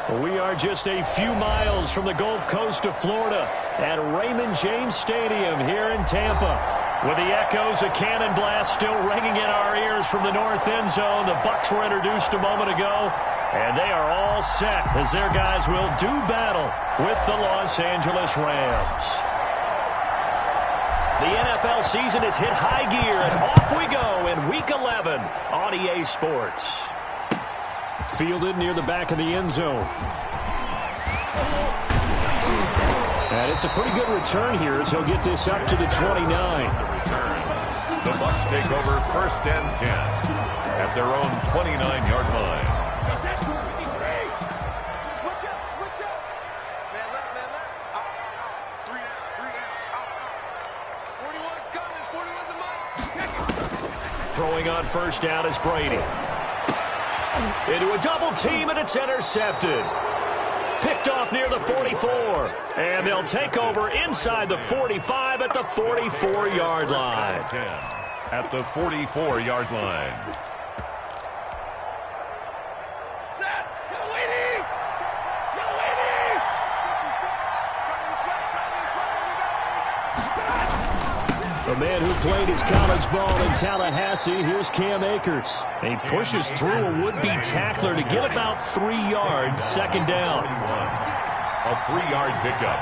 We are just a few miles from the Gulf Coast of Florida at Raymond James Stadium here in Tampa. With the echoes of cannon blast still ringing in our ears from the north end zone, the Bucs were introduced a moment ago, and they are all set as their guys will do battle with the Los Angeles Rams. The NFL season has hit high gear, and off we go in Week 11 on EA Sports. Fielded near the back of the end zone. And it's a pretty good return here as he'll get this up to the 29. The Bucs take over 1st and 10 at their own 29-yard line. Throwing on 1st down is Brady. Into a double team, and it's intercepted. Picked off near the 44. And they'll take over inside the 45 at the 44-yard line. At the 44-yard line. The man who played his college ball in Tallahassee, here's Cam Akers. He pushes through a would-be tackler to get about 3 yards, 2nd down. A 3-yard pickup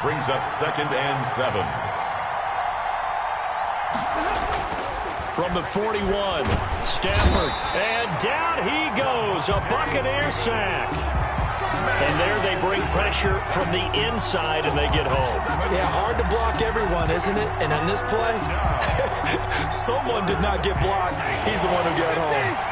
brings up 2nd and 7. From the 41, Stafford, and down he goes, a Buccaneers sack. And there they bring pressure from the inside, and they get home. Yeah, hard to block everyone, isn't it? And on this play, someone did not get blocked. He's the one who got home.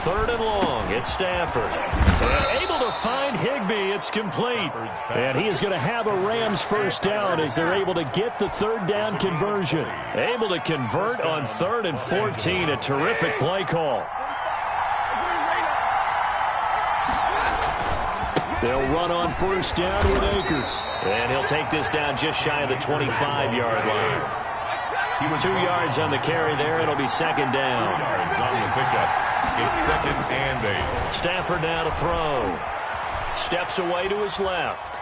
Third and long, it's Stafford. And able to find Higbee, it's complete. And he is going to have a Rams 1st down as they're able to get the 3rd down conversion. Able to convert on 3rd and 14, a terrific play call. They'll run on 1st down with Akers. And he'll take this down just shy of the 25-yard line. 2 yards on the carry there. It'll be 2nd down. 2 yards on the pickup. It's 2nd and 8. Stafford now to throw. Steps away to his left.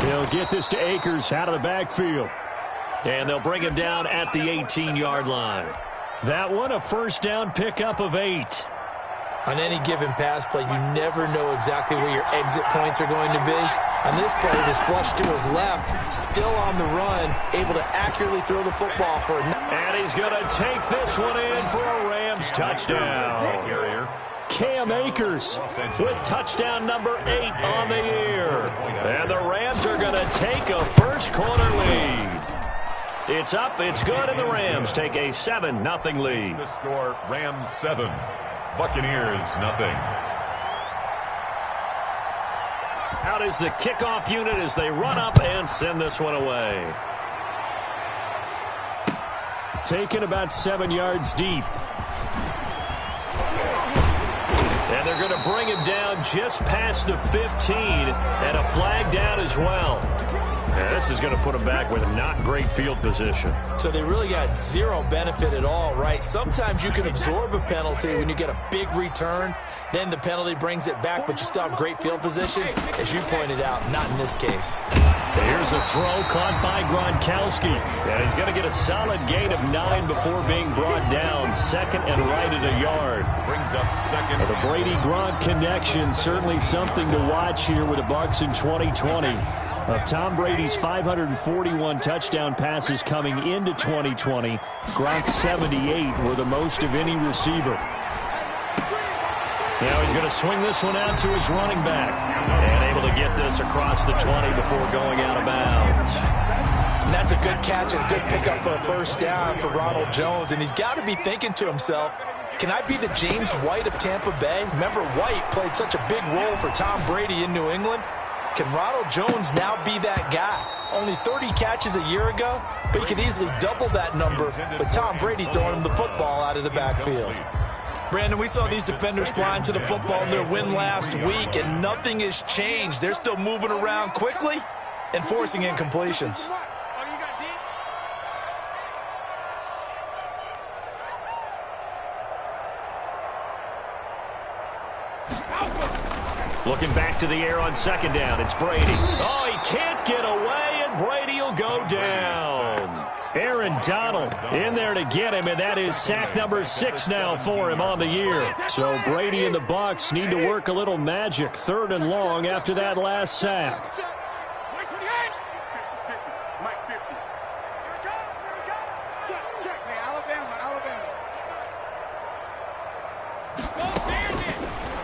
He'll get this to Akers out of the backfield. And they'll bring him down at the 18-yard line. That one, a 1st down pickup of 8. On any given pass play, you never know exactly where your exit points are going to be. On this play, it is flushed to his left, still on the run, able to accurately throw the football for a... And he's going to take this one in for a Rams touchdown. Cam Akers with touchdown number 8 on the year. And the Rams are going to take a first-quarter lead. It's up, it's good, and the Rams take a 7-0 lead. The score, Rams 7, Buccaneers 0. Out is the kickoff unit as they run up and send this one away. Taken about 7 yards deep. And they're going to bring him down just past the 15 and a flag down as well. Yeah, this is going to put them back with not great field position. So they really got zero benefit at all, right? Sometimes you can absorb a penalty when you get a big return. Then the penalty brings it back, but you still have great field position. As you pointed out, not in this case. Here's a throw caught by Gronkowski. And he's going to get a solid gain of 9 before being brought down. 2nd and right at a yard. Brings up 2nd. Well, the Brady-Gronk connection, certainly something to watch here with the Bucs in 2020. Of Tom Brady's 541 touchdown passes coming into 2020, Gronk's 78 were the most of any receiver. Now he's going to swing this one out to his running back. And able to get this across the 20 before going out of bounds. And that's a good catch, a good pickup for a 1st down for Ronald Jones. And he's got to be thinking to himself, can I be the James White of Tampa Bay? Remember, White played such a big role for Tom Brady in New England. Can Ronald Jones now be that guy? Only 30 catches a year ago, but he could easily double that number with Tom Brady throwing him the football out of the backfield. Brandon, we saw these defenders flying to the football in their win last week, and nothing has changed. They're still moving around quickly and forcing incompletions. Looking back to the air on second down. It's Brady. Oh, he can't get away, and Brady will go down. Aaron Donald in there to get him, and that is sack number 6 now for him on the year. So Brady and the Bucs need to work a little magic. 3rd and long after that last sack.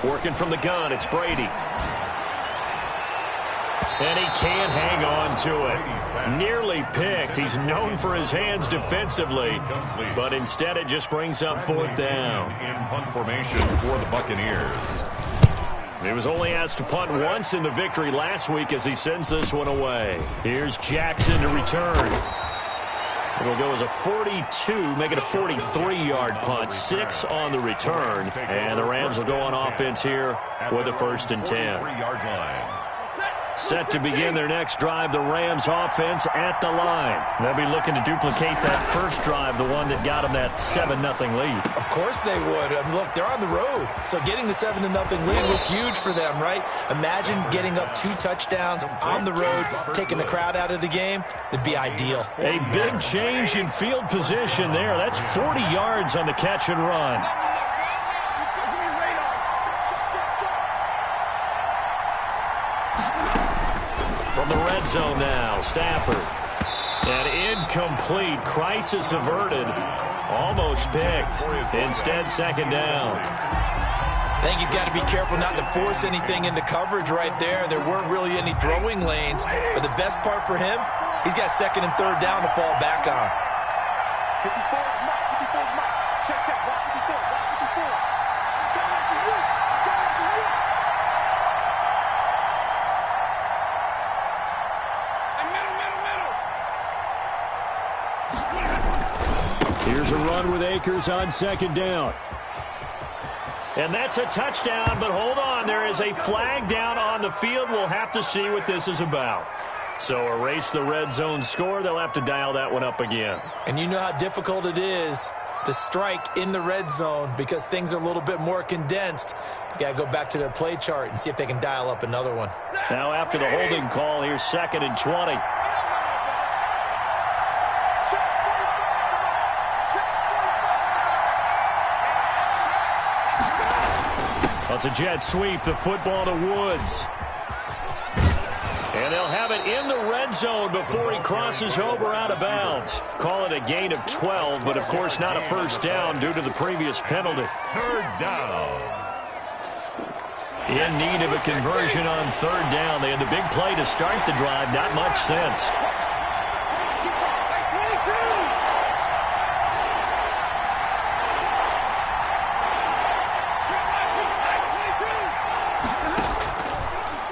Working from the gun, it's Brady. And he can't hang on to it. Nearly picked. He's known for his hands defensively, but instead it just brings up 4th down. In punt formation for the Buccaneers. He was only asked to punt once in the victory last week as he sends this one away. Here's Jackson to return. It'll go as a 42, make it a 43-yard punt. 6 on the return. And the Rams will go on offense here with a 1st and 10. Set to begin their next drive, the Rams offense at the line. They'll be looking to duplicate that first drive, the one that got them that 7-0 lead. Of course they would. I mean, look, they're on the road. So getting the 7-0 lead was huge for them, right? Imagine getting up 2 touchdowns on the road, taking the crowd out of the game. It'd be ideal. A big change in field position there. That's 40 yards on the catch and run. From the red zone now, Stafford. And incomplete. Crisis averted. Almost picked. Instead, 2nd down. I think he's got to be careful not to force anything into coverage right there. There weren't really any throwing lanes. But the best part for him, he's got 2nd and 3rd down to fall back on. Here's a run with Akers on 2nd down. And that's a touchdown, but hold on. There is a flag down on the field. We'll have to see what this is about. So erase the red zone score. They'll have to dial that one up again. And you know how difficult it is to strike in the red zone because things are a little bit more condensed. You've got to go back to their play chart and see if they can dial up another one. Now after the holding call, here's 2nd and 20. It's a jet sweep, the football to Woods. And they'll have it in the red zone before he crosses over out of bounds. Call it a gain of 12, but of course not a 1st down due to the previous penalty. 3rd down. In need of a conversion on 3rd down. They had the big play to start the drive, not much sense.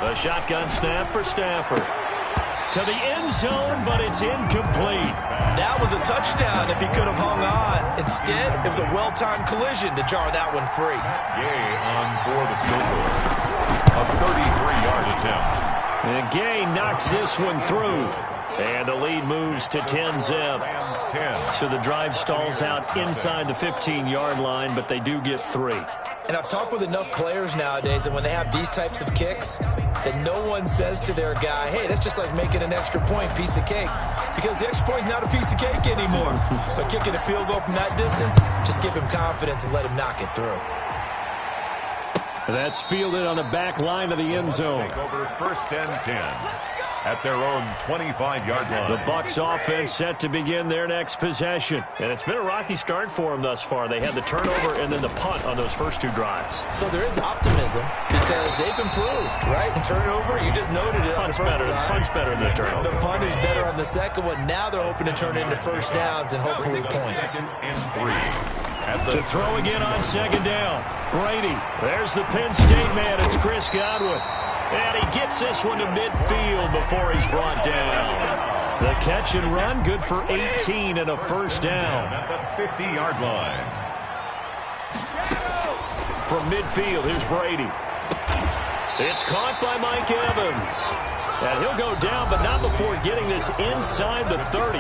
A shotgun snap for Stafford. To the end zone, but it's incomplete. That was a touchdown if he could have hung on. Instead, it was a well-timed collision to jar that one free. Gay on for the field goal. A 33-yard attempt. And Gay knocks this one through. And the lead moves to 10-zip. So the drive stalls out inside the 15-yard line, but they do get 3. And I've talked with enough players nowadays that when they have these types of kicks, that no one says to their guy, hey, that's just like making an extra point, piece of cake. Because the extra point is not a piece of cake anymore. But kicking a field goal from that distance, just give him confidence and let him knock it through. That's fielded on the back line of the end zone. Take over 1st and 10 at their own 25-yard line. The Bucs offense set to begin their next possession. And it's been a rocky start for them thus far. They had the turnover and then the punt on those first 2 drives. So there is optimism because they've improved, right? Turnover, you just noted it. Punt's better than the turnover. The punt is better on the second one. Now they're hoping to turn into 1st downs and hopefully points. 2nd and 3. To throw again on 2nd down. Brady. There's the Penn State man. It's Chris Godwin. And he gets this one to midfield before he's brought down. The catch and run, good for 18 and a 1st down. At the 50-yard line. From midfield, here's Brady. It's caught by Mike Evans. And he'll go down, but not before getting this inside the 30.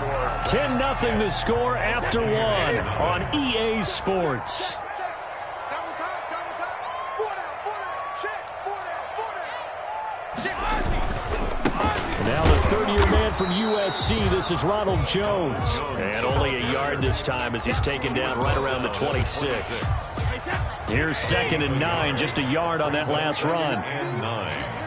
10-0 the score after one on EA Sports. Now the 30-year man from USC, this is Ronald Jones. And only a yard this time as he's taken down right around the 26. Here's 2nd and 9, just a yard on that last run. And 9.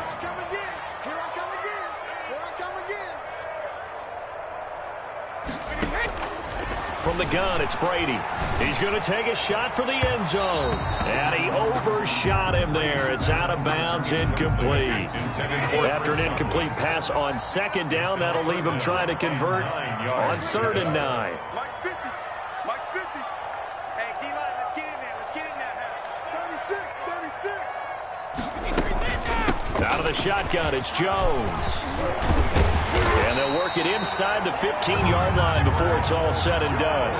From the gun, it's Brady. He's going to take a shot for the end zone. And he overshot him there. It's out of bounds, incomplete. After an incomplete pass on 2nd down, that'll leave him trying to convert on 3rd and 9. Out of the shotgun, it's Jones. And they'll work it inside the 15-yard line before it's all said and done.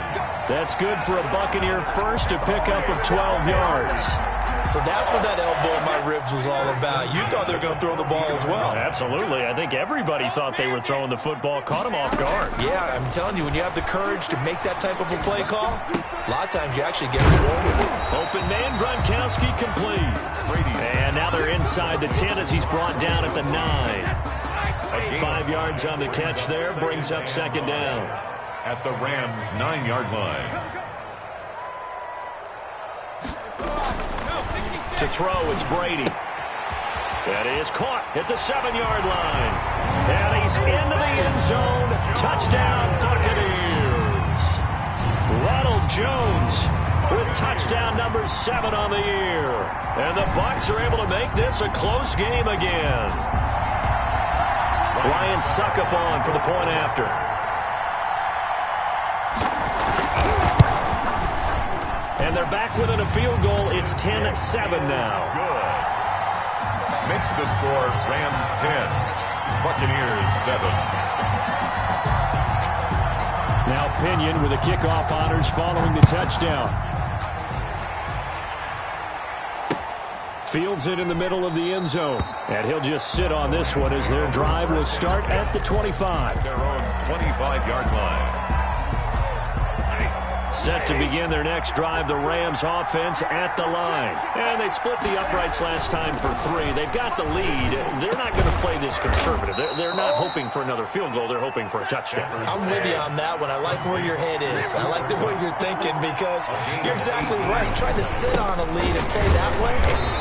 That's good for a Buccaneer first, a pickup of 12 yards. So that's what that elbow in my ribs was all about. You thought they were going to throw the ball as well. Absolutely. I think everybody thought they were throwing the football, caught him off guard. Yeah, I'm telling you, when you have the courage to make that type of a play call, a lot of times you actually get rewarded. Open man, Gronkowski complete. And now they're inside the 10 as he's brought down at the 9. 5 yards on the catch there, brings up 2nd down. At the Rams' 9-yard line. To throw, it's Brady. That is caught at the 7-yard line. And he's into the end zone. Touchdown, Buccaneers. Ronald Jones with touchdown number 7 on the year. And the Bucs are able to make this a close game again. Ryan Suckup on for the point after. And they're back within a field goal. It's 10-7 now. Good. Makes the score Rams 10, Buccaneers 7. Now Pinion with the kickoff honors following the touchdown. Fields it in the middle of the end zone. And he'll just sit on this one as their drive will start at the 25. Their own 25-yard line. Set to begin their next drive, the Rams offense at the line. And they split the uprights last time for 3. They've got the lead. They're not going to play this conservative. They're not hoping for another field goal. They're hoping for a touchdown. I'm with you on that one. I like where your head is. I like the way you're thinking because you're exactly right. Trying to sit on a lead and play that way,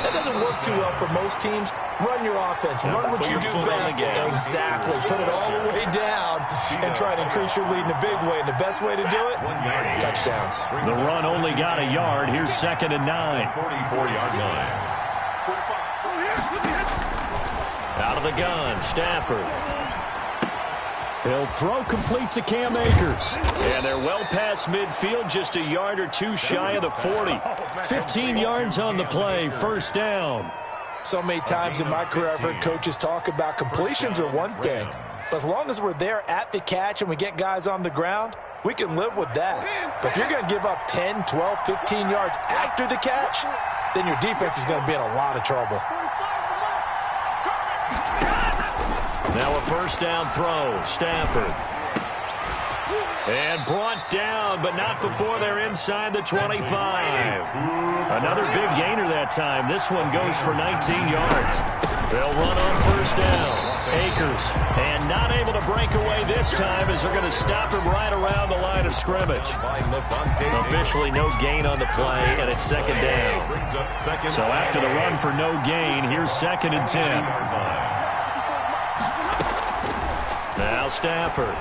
that doesn't work too well for most teams. Run your offense. Run what you do best. Exactly. Put it all the way down and try to increase your lead in a big way. And the best way to do it, touchdowns. The run only got a yard. Here's 2nd and 9. 44-yard line. Out of the gun, Stafford. He'll throw complete to Cam Akers. And they're well past midfield, just a yard or 2 shy of the 40. 15 yards on the play, 1st down. So many times in my career I've heard coaches talk about completions are one thing. But as long as we're there at the catch and we get guys on the ground, we can live with that. But if you're going to give up 10, 12, 15 yards after the catch, then your defense is going to be in a lot of trouble. Now a 1st down throw, Stafford. And brought down, but not before they're inside the 25. Another big gainer that time. This one goes for 19 yards. They'll run on 1st down. Akers, and not able to break away this time as they're going to stop him right around the line of scrimmage. Officially no gain on the play, and it's 2nd down. So after the run for no gain, here's 2nd and 10. Now Stafford.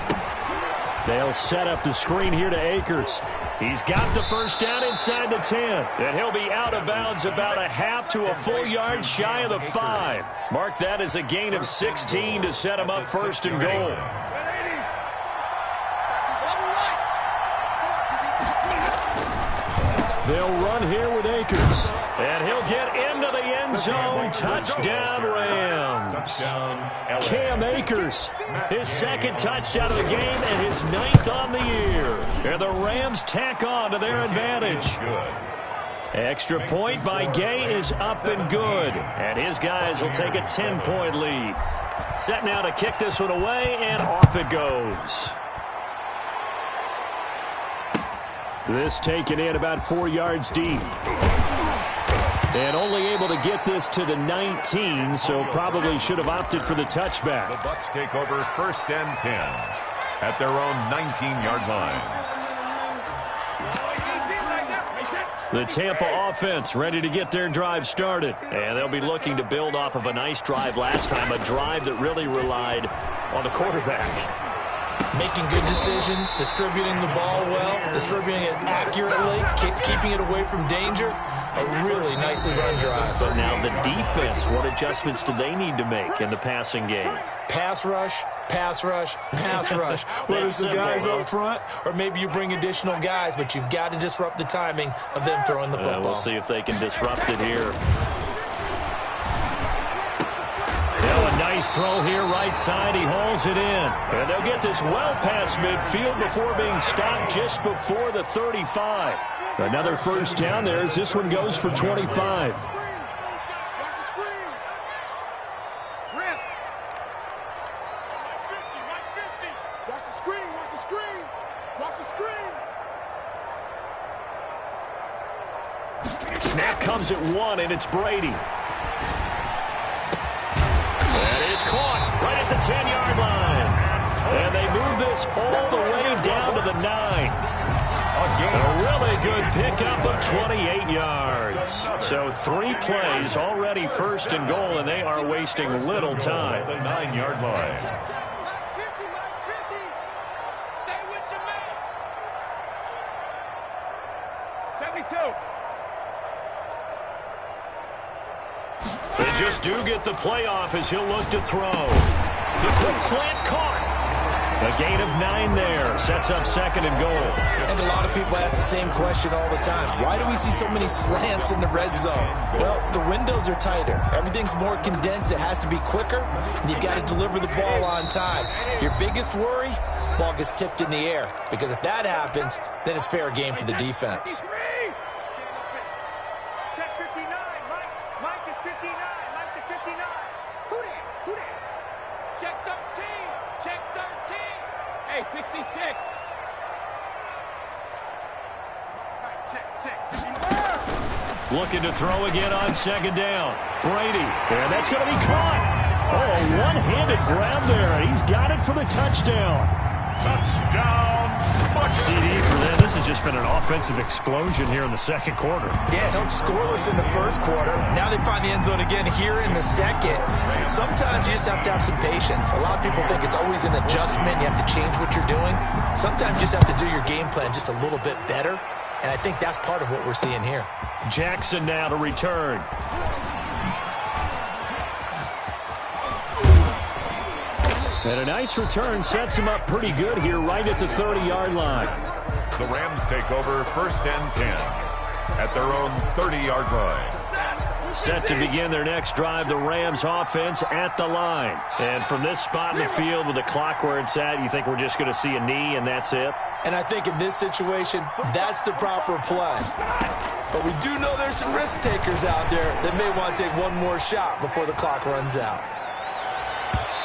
They'll set up the screen here to Akers. He's got the 1st down inside the 10. And he'll be out of bounds about a half to a full yard shy of the 5. Mark that as a gain of 16 to set him up 1st and goal. They'll run here with Akers. And he'll get into the end zone. Touchdown, Rams. Cam Akers, his 2nd touchdown of the game and his 9th on the year. And the Rams tack on to their advantage. Extra point by Gay is up and good. And his guys will take a 10-point lead. Set now to kick this one away, and off it goes. This taken in about 4 yards deep. And only able to get this to the 19, so probably should have opted for the touchback. The Bucs take over 1st and 10 at their own 19-yard line. The Tampa offense ready to get their drive started. And they'll be looking to build off of a nice drive last time, a drive that really relied on the quarterback. Making good decisions, distributing the ball well, distributing it accurately, keeping it away from danger. A really nicely run drive. But now the defense, what adjustments do they need to make in the passing game? Pass rush, pass rush, pass rush. Whether it's the guys up front or maybe you bring additional guys, but you've got to disrupt the timing of them throwing the football. We'll see if they can disrupt it here. A nice throw here, right side. He hauls it in. And they'll get this well past midfield before being stopped just before the 35. Another first down there as this one goes for 25. Snap comes at 1, and it's Brady. That is caught right at the 10-yard line. And they move this all the way down to the 9. A really good pickup of 28 yards. So 3 plays already 1st and goal, and they are wasting little time. The 9-yard line. Stay with your man. 72. They just do get the playoff as he'll look to throw. The quick slant caught. A gain of 9 there. Sets up 2nd and goal. And a lot of people ask the same question all the time. Why do we see so many slants in the red zone? Well, the windows are tighter. Everything's more condensed. It has to be quicker, and you've got to deliver the ball on time. Your biggest worry, ball gets tipped in the air. Because if that happens, then it's fair game for the defense. Check 59. Mike is 59. Mike's at 59. Who that? Who that? Check 13. Check 13. Hey, 66. Check. Looking to throw again on 2nd down. Brady. And that's going to be caught. Oh, a one-handed grab there. He's got it for the touchdown. Touchdown. CD for them. This has just been an offensive explosion here in the 2nd quarter. Yeah, held scoreless in the 1st quarter. Now they find the end zone again here in the 2nd. Sometimes you just have to have some patience. A lot of people think it's always an adjustment. You have to change what you're doing. Sometimes you just have to do your game plan just a little bit better. And I think that's part of what we're seeing here. Jackson now to return. And a nice return sets him up pretty good here right at the 30-yard line. The Rams take over 1st and 10 at their own 30-yard line. Set to begin their next drive, the Rams offense at the line. And from this spot in the field with the clock where it's at, you think we're just going to see a knee and that's it? And I think in this situation, that's the proper play. But we do know there's some risk takers out there that may want to take one more shot before the clock runs out.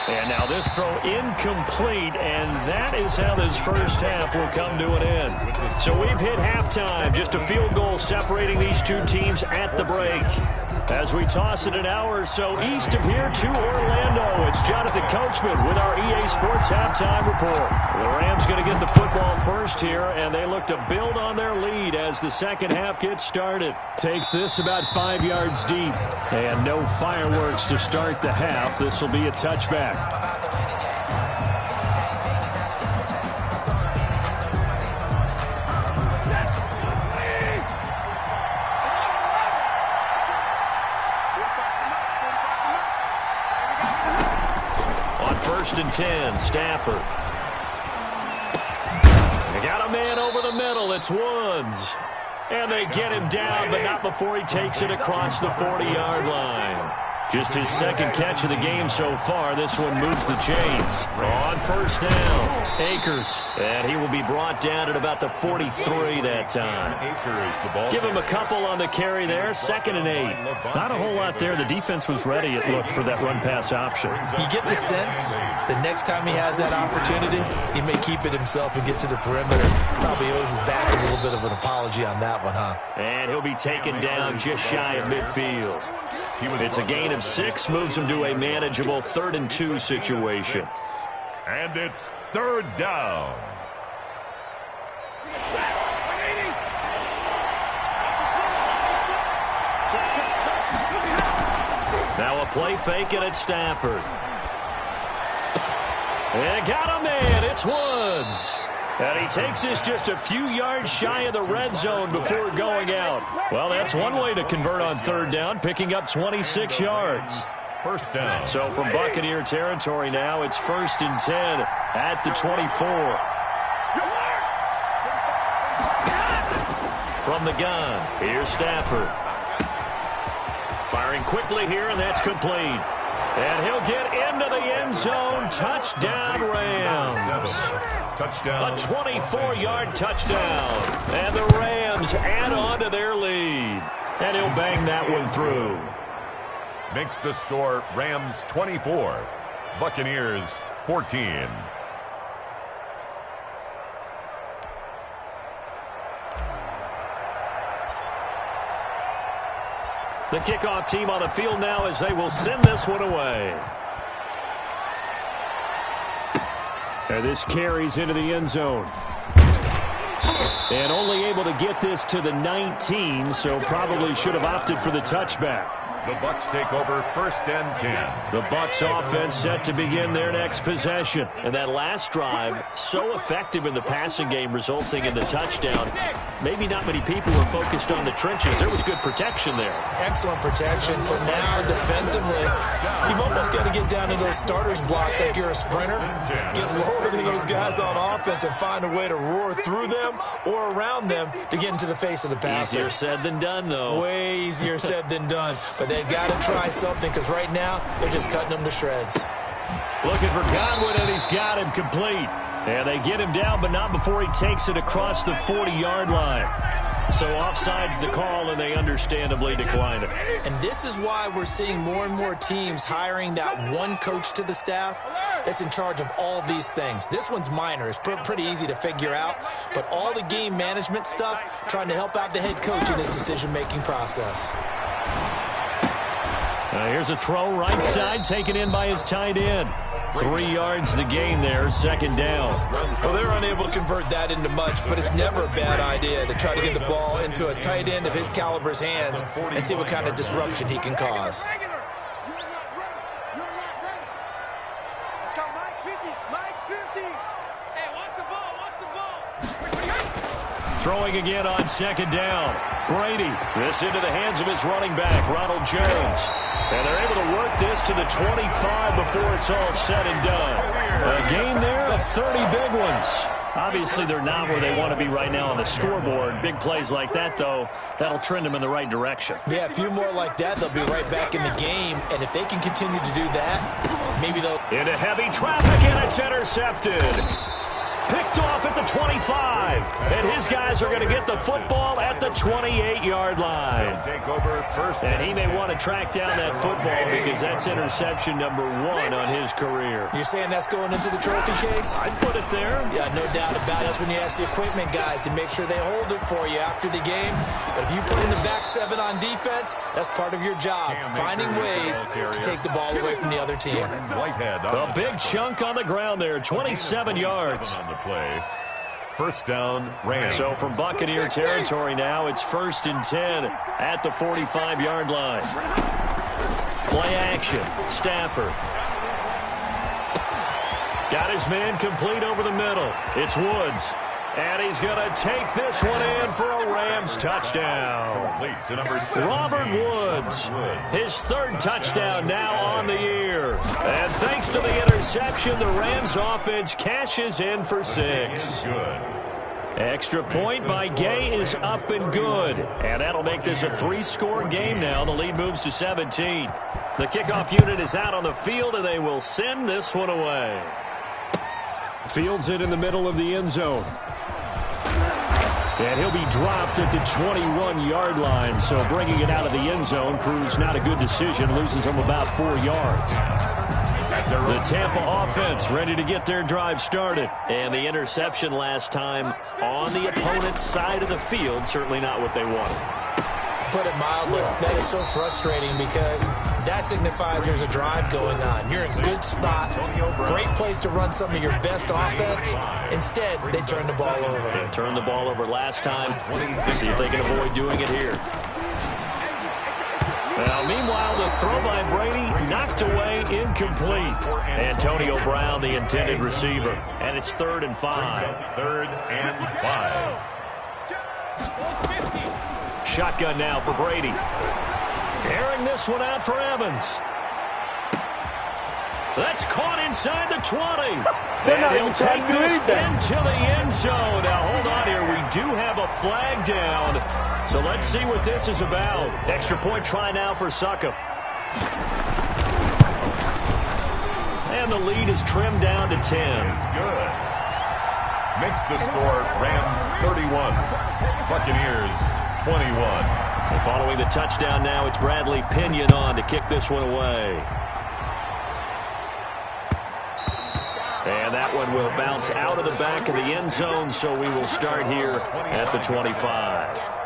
And now this throw incomplete, and that is how this first half will come to an end. So we've hit halftime, just a field goal separating these two teams at the break. As we toss it an hour or so east of here to Orlando, it's Jonathan Coachman with our EA Sports Halftime Report. The Rams going to get the football first here, and they look to build on their lead as the second half gets started. Takes this about 5 yards deep, and no fireworks to start the half. This will be a touchback. On 1st and 10, Stafford. They got a man over the middle. It's Woods. And they get him down, but not before he takes it across the 40-yard line. Just his second catch of the game so far. This one moves the chains. On first down, Akers. And he will be brought down at about the 43 that time. Give him a couple on the carry there. 2nd and 8. Not a whole lot there. The defense was ready, it looked, for that run-pass option. You get the sense the next time he has that opportunity, he may keep it himself and get to the perimeter. Probably owes his back a little bit of an apology on that one, huh? And he'll be taken down just shy of midfield. It's a gain of 6, moves him to a manageable 3rd and 2 situation. And it's 3rd down. Now a play fake, and it's Stafford. And got a man. It's Woods. And he takes this just a few yards shy of the red zone before going out. Well, that's one way to convert on 3rd down, picking up 26 yards. First down. So from Buccaneer territory now, it's 1st and 10 at the 24. From the gun, here's Stafford. Firing quickly here, and that's complete. And he'll get into the end zone. Touchdown, Rams. Touchdown. A 24-yard touchdown. And the Rams add on to their lead. And he'll bang that one through. Makes the score Rams 24, Buccaneers 14. The kickoff team on the field now as they will send this one away. And this carries into the end zone. And only able to get this to the 19, so probably should have opted for the touchback. The Bucs take over 1st and 10. The Bucs offense set to begin their next possession. And that last drive, so effective in the passing game, resulting in the touchdown. Maybe not many people were focused on the trenches. There was good protection there. Excellent protection. So now defensively, you've almost got to get down to those starters blocks like you're a sprinter. Get lower than those guys on offense and find a way to roar through them or around them to get into the face of the passer. Easier said than done, though. Way easier said than done. But they've got to try something because right now they're just cutting them to shreds. Looking for Godwin, and he's got him complete. And they get him down, but not before he takes it across the 40-yard line. So offside's the call, and they understandably decline it. And this is why we're seeing more and more teams hiring that one coach to the staff that's in charge of all these things. This one's minor. It's pretty easy to figure out. But all the game management stuff, trying to help out the head coach in his decision-making process. Here's a throw right side, taken in by his tight end. 3 yards the gain there, 2nd down. Well, they're unable to convert that into much, but it's never a bad idea to try to get the ball into a tight end of his caliber's hands and see what kind of disruption he can cause. Let's go, Mike 50. Mike 50. Hey, watch the ball. Watch the ball. Throwing again on 2nd down. Brady, this into the hands of his running back, Ronald Jones. And they're able to work this to the 25 before it's all said and done. A gain there of 30 big ones. Obviously, they're not where they want to be right now on the scoreboard. Big plays like that, though, that'll trend them in the right direction. Yeah, a few more like that, they'll be right back in the game. And if they can continue to do that, maybe they'll... Into heavy traffic, and it's intercepted. Picked off at the 25. And his guys are going to get the football at the 28-yard line. And he may want to track down that football because that's interception number 1 on his career. You're saying that's going into the trophy case? I'd put it there. Yeah, no doubt about it. That's when you ask the equipment guys to make sure they hold it for you after the game. But if you put in the back 7 on defense, that's part of your job, finding ways to take the ball away from the other team. A big chunk on the ground there, 27 yards. Play. First down, Rams. So from Buccaneer territory now, it's 1st and 10 at the 45-yard line. Play action. Stafford. Got his man complete over the middle. It's Woods. And he's going to take this one in for a Rams touchdown. Robert Woods, his 3rd touchdown now on the year. And thanks to the interception, the Rams offense cashes in for 6. Extra point by Gay is up and good. And that'll make this a 3-score game now. The lead moves to 17. The kickoff unit is out on the field, and they will send this one away. Fields it in the middle of the end zone. And he'll be dropped at the 21-yard line, so bringing it out of the end zone proves not a good decision, loses him about 4 yards. The Tampa offense ready to get their drive started. And the interception last time on the opponent's side of the field, certainly not what they wanted. Put it mildly, that is so frustrating because that signifies there's a drive going on. You're in a good spot, great place to run some of your best offense. Instead, they turn the ball over. They turned the ball over last time. See if they can avoid doing it here. Now, meanwhile, the throw by Brady knocked away, incomplete. Antonio Brown, the intended receiver. And it's 3rd and 5. 3rd and 5. Shotgun now for Brady. Airing this one out for Evans. That's caught inside the 20. And he'll take this into the end zone. Now, hold on here. We do have a flag down. So let's see what this is about. Extra point try now for Suckup. And the lead is trimmed down to 10. Good. Makes the score Rams 31. Buccaneers 21. And following the touchdown now, it's Bradley Pinion on to kick this one away. And that one will bounce out of the back of the end zone, so we will start here at the 25.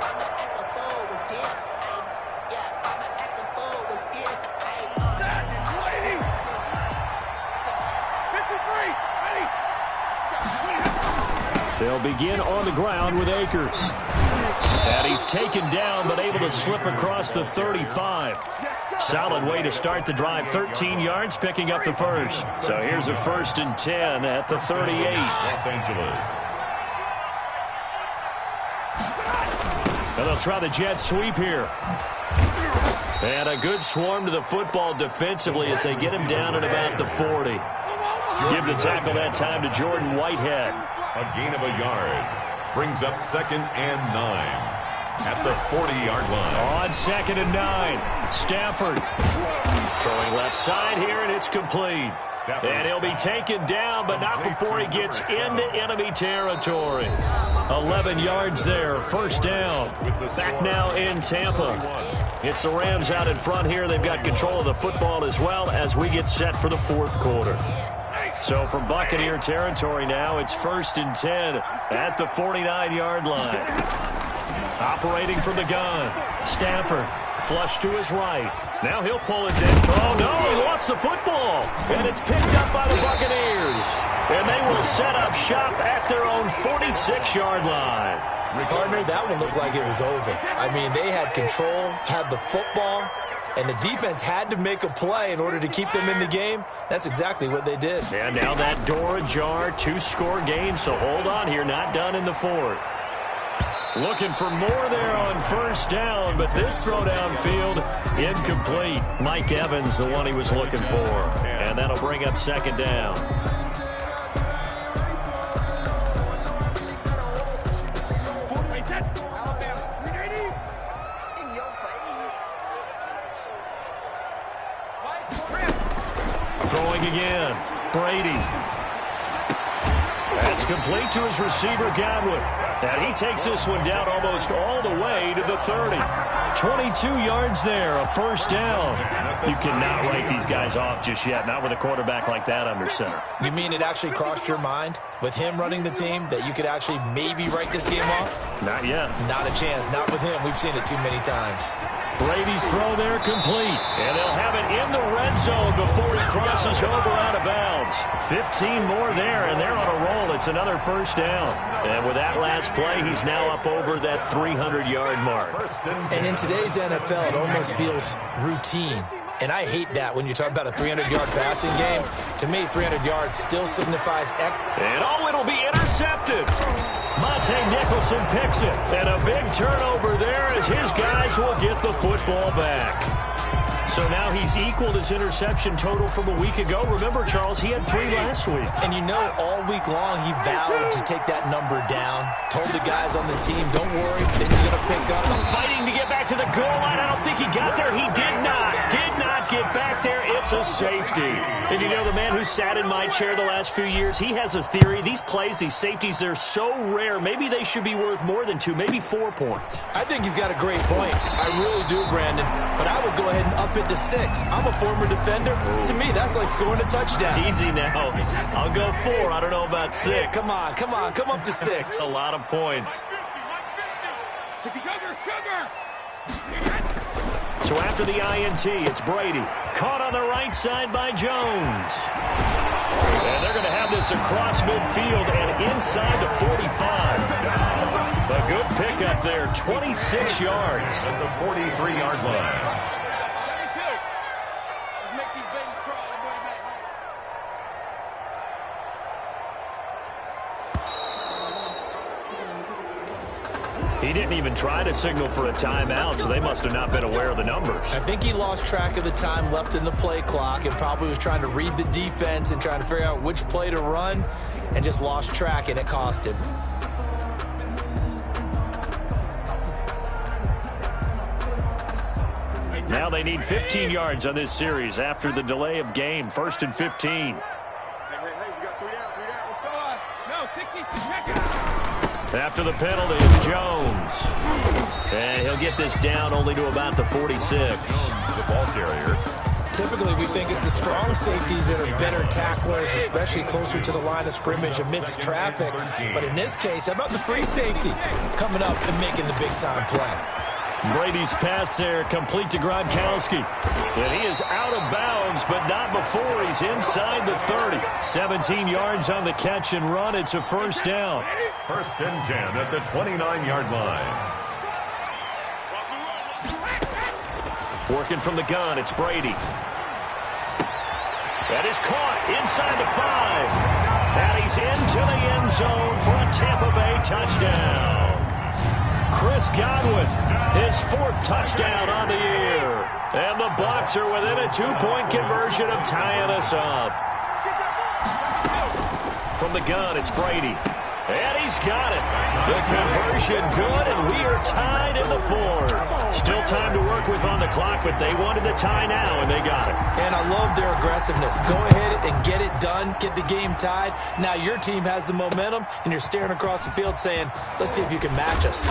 They'll begin on the ground with Akers. And he's taken down, but able to slip across the 35. Solid way to start the drive. 13 yards, picking up the first. So here's a 1st and 10 at the 38. Los Angeles. And they'll try the jet sweep here. And a good swarm to the football defensively as they get him down at about the 40. Give the tackle that time to Jordan Whitehead. A gain of a yard. Brings up 2nd and 9. At the 40-yard line. On 2nd and 9. Stafford throwing left side here, and it's complete. And he'll be taken down, but not before he gets into enemy territory. 11 yards there, 1st down. Back now in Tampa. It's the Rams out in front here. They've got control of the football as well as we get set for the 4th quarter. So from Buccaneer territory now, it's 1st and 10 at the 49-yard line. Operating from the gun. Stafford flush to his right. Now he'll pull it in. Oh, no, he lost the football. And it's picked up by the Buccaneers. And they will set up shop at their own 46-yard line. Partner, that one looked like it was over. I mean, they had control, had the football, and the defense had to make a play in order to keep them in the game. That's exactly what they did. And now that door ajar, 2-score game, so hold on here, not done in the 4th. Looking for more there on 1st down, but this throw downfield, incomplete. Mike Evans, the one he was looking for. And that'll bring up 2nd down. Throwing again. Brady. That's complete to his receiver, Godwin. And he takes this one down almost all the way to the 30. 22 yards there, a 1st down. You cannot write these guys off just yet, not with a quarterback like that under center. You mean it actually crossed your mind with him running the team that you could actually maybe write this game off? Not yet. Not a chance. Not with him. We've seen it too many times. Brady's throw there complete. And they'll have it in the red zone before he crosses over out of bounds. 15 more there, and they're on a roll. It's another 1st down. And with that last play, he's now up over that 300-yard mark. And in today's NFL, it almost feels routine. And I hate that when you talk about a 300-yard passing game. To me, 300 yards still signifies... And oh, it'll be intercepted. Monte Nicholson picks it. And a big turnover there as his guys will get the football back. So now he's equaled his interception total from a week ago. Remember, Charles, he had 3 last week. And you know, all week long, he vowed to take that number down. Told the guys on the team, don't worry, things are going to pick up. Fighting to get back to the goal line. I don't think he got there. He did not get back there. It's a safety. And you know, the man who sat in my chair the last few years, he has a theory. These plays, these safeties, they're so rare. Maybe they should be worth more than 2, maybe 4 points. I think he's got a great point. I really do, Brandon. But I would go ahead and up it to 6. I'm a former defender. To me, that's like scoring a touchdown. Easy now. I'll go 4. I don't know about 6. Come on. Come up to 6. A lot of points. So after the INT, it's Brady. Caught on the right side by Jones. And they're going to have this across midfield and inside the 45. A good pickup there, 26 yards. At the 43-yard line. He didn't even try to signal for a timeout, so they must have not been aware of the numbers. I think he lost track of the time left in the play clock and probably was trying to read the defense and trying to figure out which play to run and just lost track, and it cost him. Now they need 15 yards on this series after the delay of game. 1st and 15. Hey, we got 3 down. No, 60. After the penalty, it's Jones. And he'll get this down only to about the 46. Jones, the ball carrier. Typically, we think it's the strong safeties that are better tacklers, especially closer to the line of scrimmage amidst traffic. But in this case, how about the free safety coming up and making the big-time play? Brady's pass there, complete to Gronkowski. And he is out of bounds, but not before he's inside the 30. 17 yards on the catch and run. It's a first down. 1st and 10 at the 29-yard line. Working from the gun, it's Brady. That is caught inside the 5. And he's into the end zone for a Tampa Bay touchdown. Chris Godwin, his 4th touchdown on the year. And the Bucs are within a 2-point conversion of tying us up. From the gun, it's Brady. And he's got it. The conversion good, and we are tied in the 4th. Still time to work with on the clock, but they wanted the tie now, and they got it. And I love their aggressiveness. Go ahead and get it done, get the game tied. Now your team has the momentum, and you're staring across the field saying, let's see if you can match us.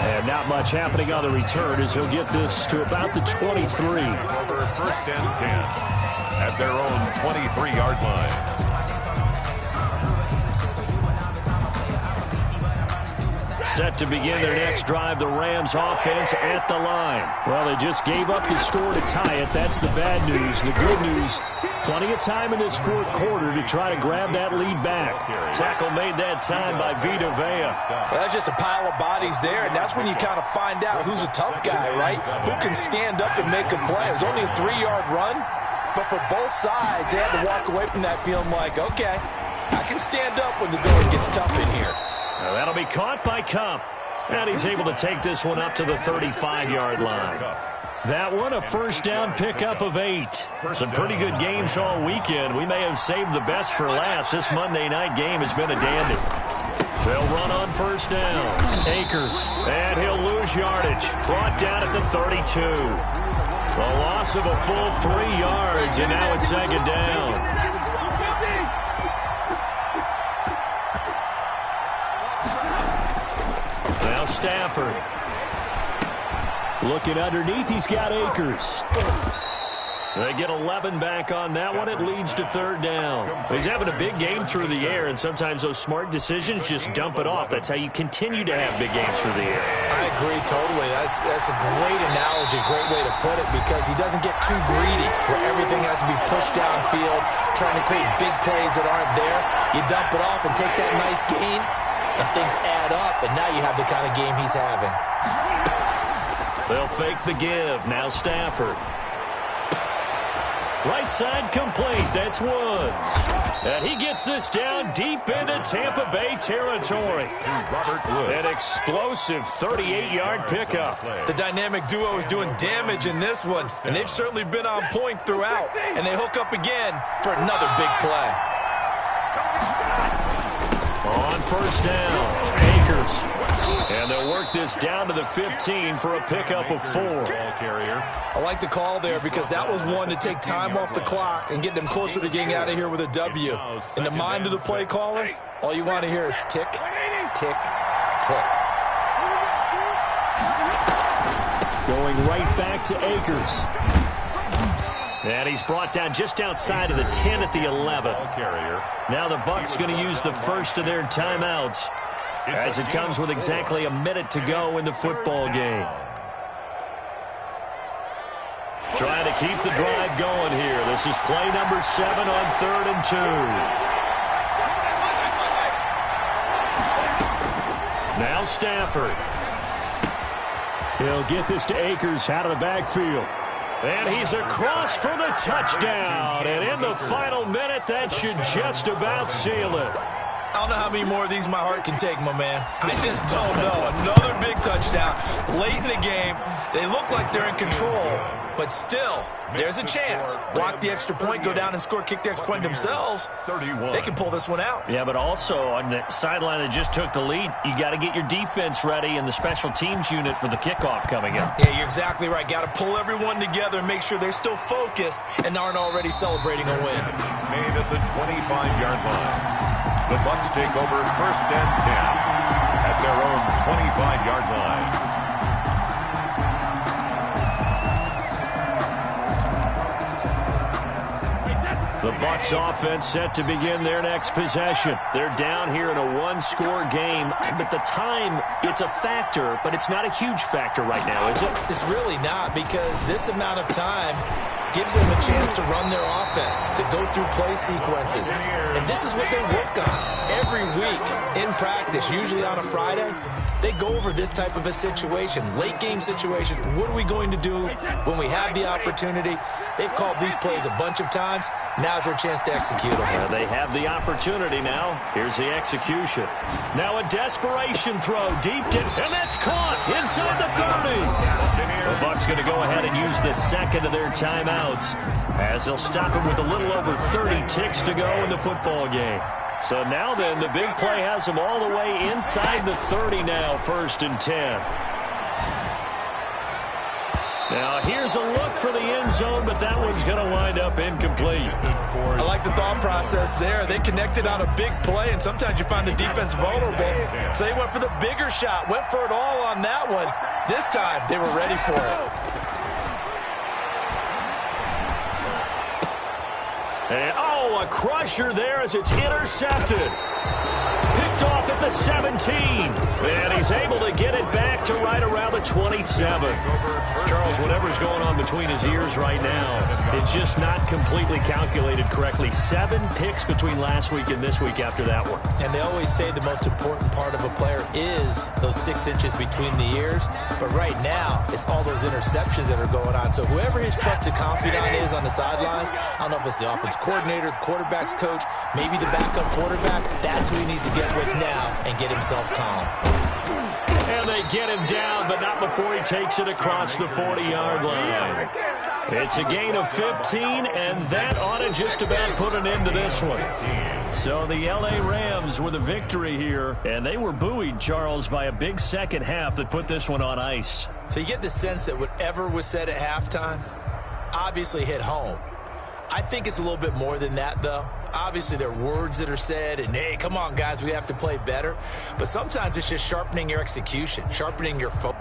And not much happening on the return as he'll get this to about the 23. Over 1st and 10 at their own 23-yard line. Set to begin their next drive, the Rams offense at the line. Well, they just gave up the score to tie it. That's the bad news. The good news, plenty of time in this 4th quarter to try to grab that lead back. Tackle made that time by Vita Vea. Well, that's just a pile of bodies there, and that's when you kind of find out who's a tough guy, right? Who can stand up and make a play. It was only a 3-yard run, but for both sides, they had to walk away from that feeling like, okay, I can stand up when the going gets tough in here. Now that'll be caught by Kupp. And he's able to take this one up to the 35-yard line. That one, a first down pickup of 8. Some pretty good games all weekend. We may have saved the best for last. This Monday night game has been a dandy. They'll run on first down. Akers, and he'll lose yardage. Brought down at the 32. A loss of a full 3 yards, and now it's 2nd down. Now Stafford. Looking underneath, he's got Akers. They get 11 back on that one. It leads to 3rd down. He's having a big game through the air, and sometimes those smart decisions just dump it off. That's how you continue to have big games through the air. I agree totally. That's a great analogy, great way to put it, because he doesn't get too greedy where everything has to be pushed downfield, trying to create big plays that aren't there. You dump it off and take that nice gain, and things add up, and now you have the kind of game he's having. They'll fake the give. Now Stafford. Right side complete. That's Woods. And he gets this down deep into Tampa Bay territory. An explosive 38-yard pickup. The dynamic duo is doing damage in this one, and they've certainly been on point throughout. And they hook up again for another big play. On first down, Akers. And they'll work this down to the 15 for a pickup of 4. I like the call there because that was one to take time off the clock and get them closer to getting out of here with a W. In the mind of the play caller, all you want to hear is tick, tick, tick. Going right back to Akers. And he's brought down just outside of the 10 at the 11. Now the Bucs going to use the first of their timeouts as it comes with exactly a minute to go in the football game. Trying to keep the drive going here. This is play number 7 on 3rd and 2. Now Stafford. He'll get this to Akers out of the backfield. And he's across for the touchdown. And in the final minute, that should just about seal it. I don't know how many more of these my heart can take, my man. I just don't know. Another big touchdown late in the game. They look like they're in control, but still, there's a chance. Block the extra point, go down and score, kick the extra point themselves. They can pull this one out. Yeah, but also on the sideline that just took the lead, you got to get your defense ready and the special teams unit for the kickoff coming up. Yeah, you're exactly right. Got to pull everyone together and make sure they're still focused and aren't already celebrating a win. Made at the 25-yard line. The Bucs take over 1st and 10 at their own 25-yard line. The Bucs offense set to begin their next possession. They're down here in a one-score game, but the time, it's a factor, but it's not a huge factor right now, is it? It's really not, because this amount of time gives them a chance to run their offense, to go through play sequences. And this is what they work on every week in practice, usually on a Friday. They go over this type of a situation, late game situation. What are we going to do when we have the opportunity? They've called these plays a bunch of times. Now's their chance to execute them. They have the opportunity now. Here's the execution. Now a desperation throw deep, and that's caught inside the 30. The Bucs going to go ahead and use the second of their timeouts as they'll stop him with a little over 30 ticks to go in the football game. So now then, the big play has them all the way inside the 30 now, 1st and 10. Now here's a look for the end zone, but that one's going to wind up incomplete. I like the thought process there. They connected on a big play, and sometimes you find the defense vulnerable. So they went for the bigger shot, went for it all on that one. This time, they were ready for it. And, a crusher there as it's intercepted. Picked off at the 17. And he's able to get it back to right around the 27. Charles, whatever's going on between his ears right now, it's just not completely calculated correctly. 7 picks between last week and this week after that one. And they always say the most important part of a player is those 6 inches between the ears. But right now, it's all those interceptions that are going on. So whoever his trusted confidant is on the sidelines, I don't know if it's the offense coordinator, the quarterback's coach, maybe the backup quarterback, that's who he needs to get with now and get himself calm. And they get him down, but not before he takes it across the 40-yard line. It's a gain of 15, and that ought to just about put an end to this one. So the L.A. Rams with a victory here, and they were buoyed, Charles, by a big second half that put this one on ice. So you get the sense that whatever was said at halftime obviously hit home. I think it's a little bit more than that, though. Obviously, there are words that are said, and, hey, come on, guys, we have to play better. But sometimes it's just sharpening your execution, sharpening your focus.